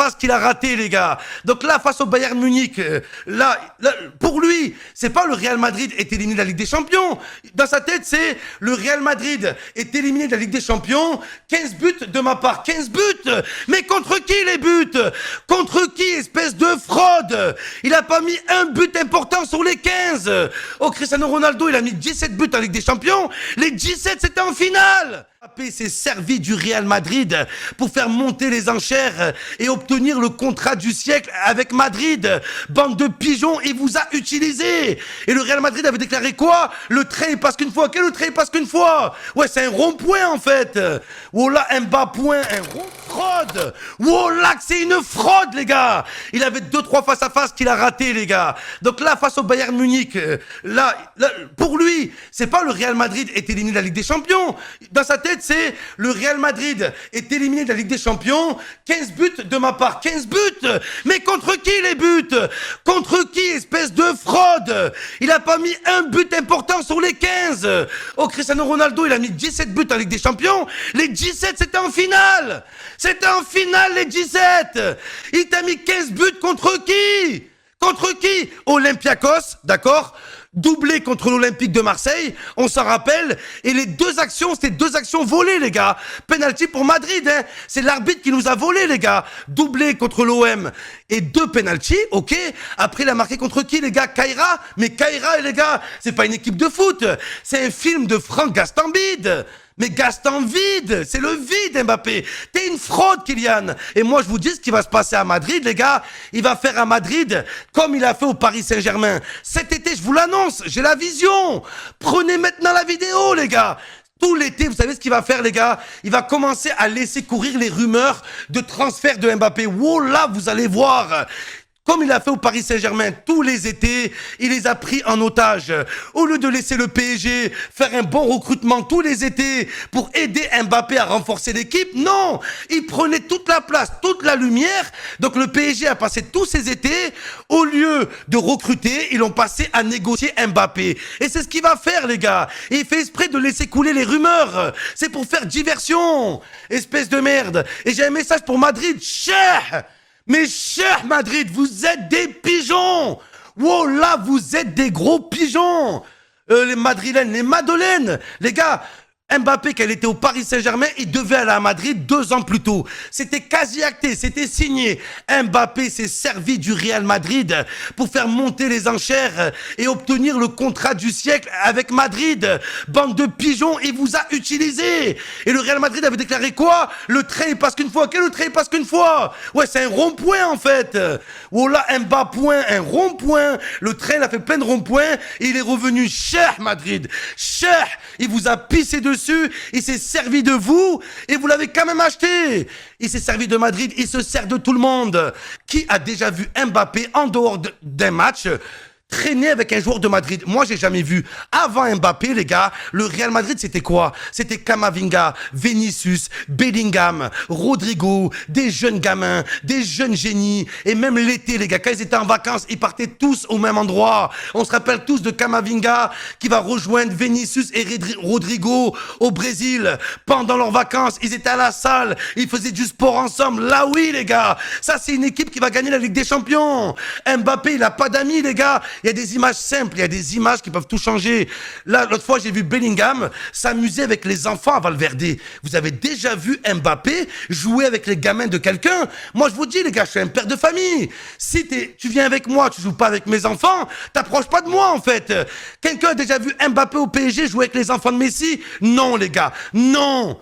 face qu'il a raté, les gars. Donc là, face au Bayern Munich, pour lui, c'est pas le Real Madrid est éliminé de la Ligue des Champions. Dans sa tête, c'est le Real Madrid est éliminé de la Ligue des Champions. 15 buts de ma part, 15 buts. Mais contre qui les buts? Contre qui, espèce de fraude? Il a pas mis un but important sur les 15. Oh, Cristiano Ronaldo, il a mis 17 buts en Ligue des Champions. Les 17, c'était en finale. Mbappé s'est servi du Real Madrid pour faire monter les enchères et obtenir le contrat du siècle avec Madrid. Bande de pigeons, il vous a utilisé. Et le Real Madrid avait déclaré quoi? Le train il passe qu'une fois. Quel le train il passe qu'une fois? Ouais, c'est un rond-point en fait. Oh là, un bas-point, un rond fraude. Oh là, c'est une fraude les gars. Il avait 2-3 face à face qu'il a raté les gars. Donc là, face au Bayern Munich, pour lui, c'est pas le Real Madrid est éliminé de la Ligue des Champions. Dans sa tête, c'est le Real Madrid est éliminé de la Ligue des Champions. 15 buts de ma part, 15 buts. Mais contre qui les buts? Contre qui, espèce de fraude? Il a pas mis un but important sur les 15. Oh, Cristiano Ronaldo, il a mis 17 buts en Ligue des Champions. Les 17, c'était en finale. C'était en finale, les 17. Il t'a mis 15 buts contre qui? Contre qui? Olympiakos, d'accord? Doublé contre l'Olympique de Marseille, on s'en rappelle. Et les deux actions, c'était deux actions volées, les gars. Penalty pour Madrid, hein. C'est l'arbitre qui nous a volé, les gars. Doublé contre l'OM et 2 penalty, ok. Après, il a marqué contre qui, les gars? Kaira. Mais Kaira, les gars, c'est pas une équipe de foot. C'est un film de Franck Gastambide. Mais Gaston vide, c'est le vide Mbappé. T'es une fraude Kylian. Et moi je vous dis ce qui va se passer à Madrid les gars. Il va faire à Madrid comme il a fait au Paris Saint-Germain. Cet été je vous l'annonce, j'ai la vision. Prenez maintenant la vidéo les gars. Tout l'été, vous savez ce qu'il va faire les gars? Il va commencer à laisser courir les rumeurs de transfert de Mbappé. Oh là, vous allez voir. Comme il a fait au Paris Saint-Germain tous les étés, il les a pris en otage. Au lieu de laisser le PSG faire un bon recrutement tous les étés pour aider Mbappé à renforcer l'équipe, non, il prenait toute la place, toute la lumière. Donc le PSG a passé tous ces étés, au lieu de recruter, ils l'ont passé à négocier Mbappé. Et c'est ce qu'il va faire les gars. Et il fait exprès de laisser couler les rumeurs. C'est pour faire diversion. Espèce de merde. Et j'ai un message pour Madrid. Cher! Mais cher Madrid, vous êtes des pigeons. Oh là, vous êtes des gros pigeons. Les Madrilènes, les Madeleines. Les gars, Mbappé, quand il était au Paris Saint-Germain, il devait aller à Madrid 2 ans plus tôt. C'était quasi acté, c'était signé. Mbappé s'est servi du Real Madrid pour faire monter les enchères et obtenir le contrat du siècle avec Madrid. Bande de pigeons, il vous a utilisé. Et le Real Madrid avait déclaré quoi? Le train il passe qu'une fois. Quel le train il passe qu'une fois? Ouais, c'est un rond-point en fait. Oh là, un bas-point, un rond-point. Le train il a fait plein de ronds-points et il est revenu cher Madrid. Cher, il vous a pissé dessus. Il s'est servi de vous et vous l'avez quand même acheté. Il s'est servi de Madrid, il se sert de tout le monde. Qui a déjà vu Mbappé en dehors d'un match traîner avec un joueur de Madrid? Moi, j'ai jamais vu. Avant Mbappé, les gars, le Real Madrid, c'était quoi? C'était Camavinga, Vinicius, Bellingham, Rodrigo, des jeunes gamins, des jeunes génies. Et même l'été, les gars, quand ils étaient en vacances, ils partaient tous au même endroit. On se rappelle tous de Camavinga qui va rejoindre Vinicius et Rodrigo au Brésil. Pendant leurs vacances, ils étaient à la salle, ils faisaient du sport ensemble. Là, oui, les gars, ça, c'est une équipe qui va gagner la Ligue des Champions. Mbappé, il a pas d'amis, les gars. Il y a des images simples, il y a des images qui peuvent tout changer. Là, l'autre fois, j'ai vu Bellingham s'amuser avec les enfants à Valverde. Vous avez déjà vu Mbappé jouer avec les gamins de quelqu'un? Moi, je vous dis, les gars, je suis un père de famille. Si tu viens avec moi, tu joues pas avec mes enfants, t'approches pas de moi, en fait. Quelqu'un a déjà vu Mbappé au PSG jouer avec les enfants de Messi? Non, les gars, non.